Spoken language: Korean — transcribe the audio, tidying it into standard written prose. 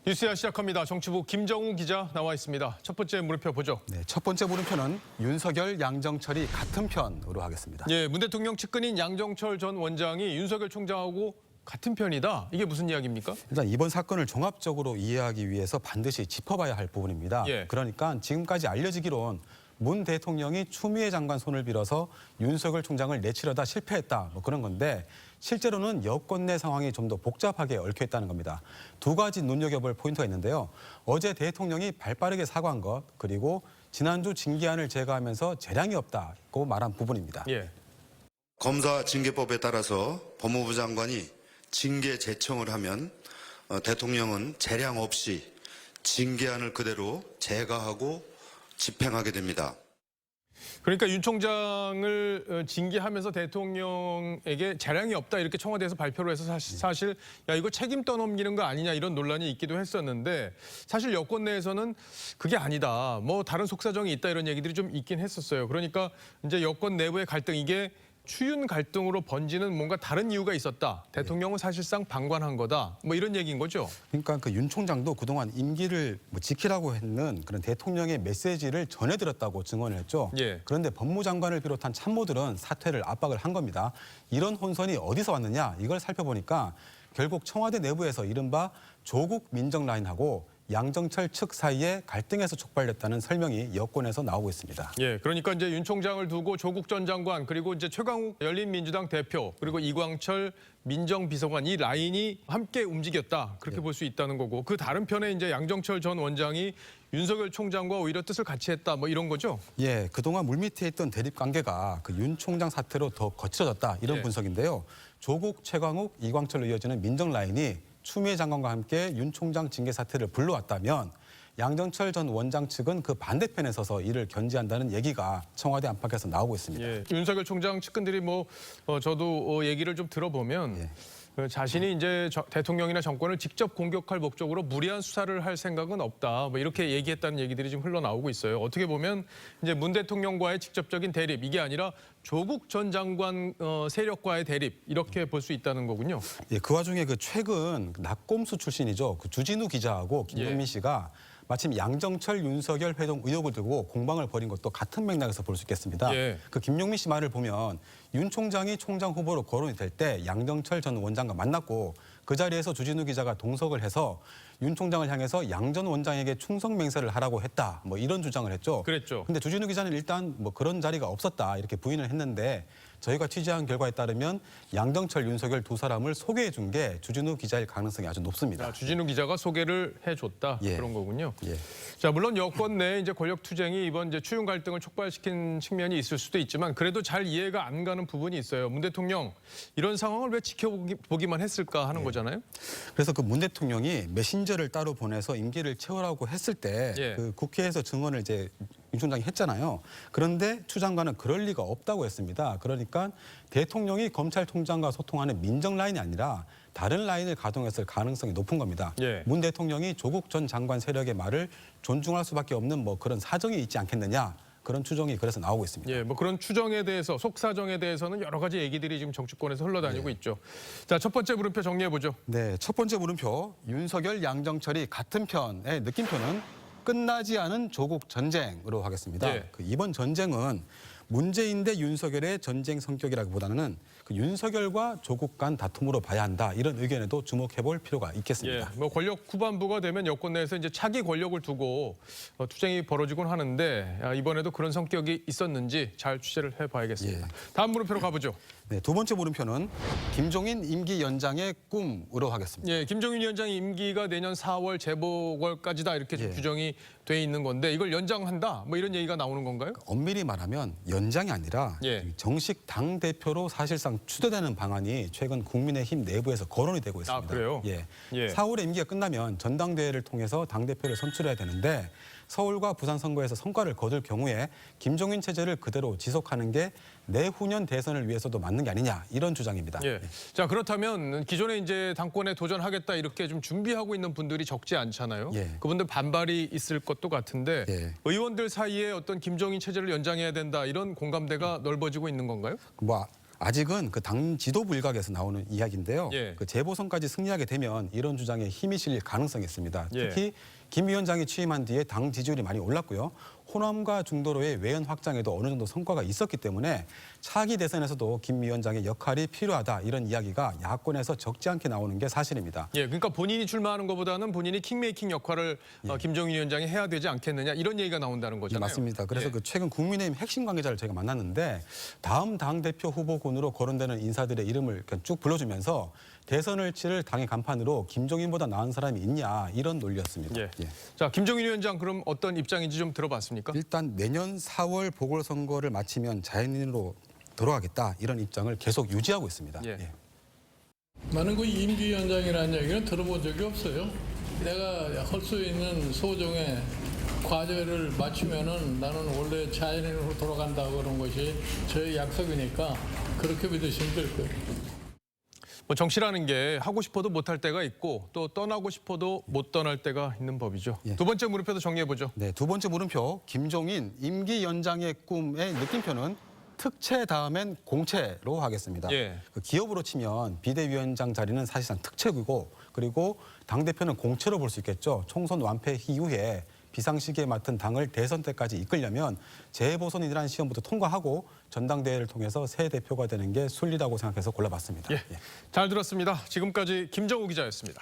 뉴스야 시작합니다. 정치부 김정우 기자 나와 있습니다. 첫 번째 물음표 보죠. 네, 첫 번째 물음표는 윤석열, 양정철이 같은 편으로 하겠습니다. 예, 문 대통령 측근인 양정철 전 원장이 윤석열 총장하고 같은 편이다. 이게 무슨 이야기입니까? 일단 이번 사건을 종합적으로 이해하기 위해서 반드시 짚어봐야 할 부분입니다. 예. 그러니까 지금까지 알려지기론 문 대통령이 추미애 장관 손을 빌어서 윤석열 총장을 내치려다 실패했다. 뭐 그런 건데 실제로는 여권 내 상황이 좀 더 복잡하게 얽혀 있다는 겁니다. 두 가지 눈여겨볼 포인트가 있는데요. 어제 대통령이 발빠르게 사과한 것, 그리고 지난주 징계안을 제거하면서 재량이 없다고 말한 부분입니다. 예. 검사 징계법에 따라서 법무부 장관이 징계 제청을 하면 대통령은 재량 없이 징계안을 그대로 제거하고 집행하게 됩니다. 그러니까 윤 총장을 징계하면서 대통령에게 재량이 없다 이렇게 청와대에서 발표를 해서 사실 야 이거 책임 떠넘기는 거 아니냐 이런 논란이 있기도 했었는데 사실 여권 내에서는 그게 아니다. 뭐 다른 속사정이 있다 이런 얘기들이 좀 있긴 했었어요. 그러니까 이제 여권 내부의 갈등 이게 추윤 갈등으로 번지는 뭔가 다른 이유가 있었다. 대통령은 사실상 방관한 거다. 뭐 이런 얘기인 거죠. 그러니까 그 윤 총장도 그동안 임기를 지키라고 했는 그런 대통령의 메시지를 전해들었다고 증언을 했죠. 예. 그런데 법무장관을 비롯한 참모들은 사퇴를 압박을 한 겁니다. 이런 혼선이 어디서 왔느냐 이걸 살펴보니까 결국 청와대 내부에서 이른바 조국 민정 라인하고 양정철 측 사이에 갈등에서 촉발됐다는 설명이 여권에서 나오고 있습니다. 예, 그러니까 이제 윤 총장을 두고 조국 전 장관 그리고 이제 최강욱 열린민주당 대표 그리고 이광철 민정비서관 이 라인이 함께 움직였다 그렇게 볼 수 있다는 거고 그 다른 편에 이제 양정철 전 원장이 윤석열 총장과 오히려 뜻을 같이 했다 뭐 이런 거죠. 예, 그동안 물밑에 있던 대립 관계가 그 윤 총장 사태로 더 거칠어졌다 이런 예. 분석인데요. 조국, 최강욱, 이광철로 이어지는 민정 라인이 추미애 장관과 함께 윤 총장 징계 사태를 불러왔다면 양정철 전 원장 측은 그 반대편에 서서 이를 견제한다는 얘기가 청와대 안팎에서 나오고 있습니다. 예, 윤석열 총장 측근들이 저도 얘기를 좀 들어보면 예. 자신이 이제 대통령이나 정권을 직접 공격할 목적으로 무리한 수사를 할 생각은 없다. 뭐 이렇게 얘기했다는 얘기들이 좀 흘러나오고 있어요. 어떻게 보면 이제 문 대통령과의 직접적인 대립 이게 아니라 조국 전 장관 세력과의 대립 이렇게 볼 수 있다는 거군요. 예, 그 와중에 그 최근 낙곰수 출신이죠. 그 주진우 기자하고 김용민 씨가 마침 양정철 윤석열 회동 의혹을 두고 공방을 벌인 것도 같은 맥락에서 볼 수 있겠습니다. 예. 그 김용민 씨 말을 보면 윤 총장이 총장 후보로 거론이 될 때 양정철 전 원장과 만났고 그 자리에서 주진우 기자가 동석을 해서 윤 총장을 향해서 양 전 원장에게 충성 맹세를 하라고 했다. 뭐 이런 주장을 했죠. 그랬죠. 근데 주진우 기자는 일단 뭐 그런 자리가 없었다 이렇게 부인을 했는데 저희가 취재한 결과에 따르면 양정철, 윤석열 두 사람을 소개해 준 게 주진우 기자일 가능성이 아주 높습니다. 주진우 기자가 소개를 해줬다 예. 그런 거군요. 예. 자, 물론 여권 내 이제 권력 투쟁이 이번 이제 추윤 갈등을 촉발시킨 측면이 있을 수도 있지만 그래도 잘 이해가 안 가는 부분이 있어요. 문 대통령 이런 상황을 왜 지켜보기만 했을까 하는 거잖아요. 그래서 그 문 대통령이 메신저를 따로 보내서 임기를 채우라고 했을 때 예. 그 국회에서 증언을 이제 윤 총장이 했잖아요. 그런데 추 장관은 그럴 리가 없다고 했습니다. 그러니까 대통령이 검찰총장과 소통하는 민정 라인이 아니라 다른 라인을 가동했을 가능성이 높은 겁니다. 예. 문 대통령이 조국 전 장관 세력의 말을 존중할 수밖에 없는 뭐 그런 사정이 있지 않겠느냐. 그런 추정이 그래서 나오고 있습니다. 예, 뭐 그런 추정에 대해서 속사정에 대해서는 여러 가지 얘기들이 지금 정치권에서 흘러다니고 있죠. 자, 첫 번째 물음표 정리해 보죠. 네, 첫 번째 물음표 윤석열, 양정철이 같은 편의 느낌표는 끝나지 않은 조국 전쟁으로 하겠습니다. 예. 그 이번 전쟁은 문재인 대 윤석열의 전쟁 성격이라기보다는 그 윤석열과 조국 간 다툼으로 봐야 한다. 이런 의견에도 주목해 볼 필요가 예, 있겠습니다. 뭐 권력 후반부가 되면 여권 내에서 이제 차기 권력을 두고 투쟁이 벌어지곤 하는데 이번에도 그런 성격이 있었는지 잘 취재를 해봐야겠습니다. 예. 다음 물음표로 가보죠. 네, 두 번째 물음표는 김종인 임기 연장의 꿈으로 하겠습니다. 예, 김종인 위원장 임기가 내년 4월 재보궐까지다 이렇게 좀 예. 규정이 돼 있는 건데 이걸 연장한다 뭐 이런 얘기가 나오는 건가요? 엄밀히 말하면 연장이 아니라 예. 정식 당 대표로 사실상 추대되는 방안이 최근 국민의힘 내부에서 거론이 되고 있습니다. 아, 그래요? 예. 예. 4월에 임기가 끝나면 전당대회를 통해서 당 대표를 선출해야 되는데 서울과 부산 선거에서 성과를 거둘 경우에 김종인 체제를 그대로 지속하는 게 내후년 대선을 위해서도 맞는 게 아니냐 이런 주장입니다. 예. 자, 그렇다면 기존에 이제 당권에 도전하겠다 이렇게 좀 준비하고 있는 분들이 적지 않잖아요. 예. 그분들 반발이 있을 것도 같은데 예. 의원들 사이에 어떤 김종인 체제를 연장해야 된다 이런 공감대가 넓어지고 있는 건가요? 뭐 아직은 그 당 지도부 일각에서 나오는 이야기인데요. 예. 그 재보선까지 승리하게 되면 이런 주장에 힘이 실릴 가능성이 있습니다. 예. 특히 김 위원장이 취임한 뒤에 당 지지율이 많이 올랐고요. 호남과 중도로의 외연 확장에도 어느 정도 성과가 있었기 때문에 차기 대선에서도 김 위원장의 역할이 필요하다 이런 이야기가 야권에서 적지 않게 나오는 게 사실입니다. 예, 그러니까 본인이 출마하는 것보다는 본인이 킹메이킹 역할을 김종인 위원장이 해야 되지 않겠느냐 이런 얘기가 나온다는 예, 거잖아요. 맞습니다. 그래서 예. 그 최근 국민의힘 핵심 관계자를 저희가 만났는데 다음 당대표 후보군으로 거론되는 인사들의 이름을 그냥 쭉 불러주면서 대선을 치를 당의 간판으로 김종인보다 나은 사람이 있냐 이런 논리였습니다. 예. 예. 자, 김종인 위원장 그럼 어떤 입장인지 좀 들어봤습니까? 일단 내년 4월 보궐선거를 마치면 자연인으로 돌아가겠다 이런 입장을 계속 유지하고 있습니다. 예. 예. 나는 그 임기위원장이라는 얘기는 들어본 적이 없어요. 내가 할 수 있는 소정의 과제를 마치면은 나는 원래 자연인으로 돌아간다고 그런 것이 저의 약속이니까 그렇게 믿으시면 될 거예요. 뭐 정치라는 게 하고 싶어도 못할 때가 있고 또 떠나고 싶어도 못 떠날 때가 있는 법이죠. 예. 두 번째 물음표도 정리해보죠. 네, 두 번째 물음표 김종인 임기 연장의 꿈의 느낌표는 특채 다음엔 공채로 하겠습니다. 예. 그 기업으로 치면 비대위원장 자리는 사실상 특채이고 그리고 당대표는 공채로 볼 수 있겠죠. 총선 완패 이후에 비상시기에 맡은 당을 대선 때까지 이끌려면 재보선이라는 시험부터 통과하고 전당대회를 통해서 새 대표가 되는 게 순리라고 생각해서 골라봤습니다. 예. 잘 들었습니다. 지금까지 김정우 기자였습니다.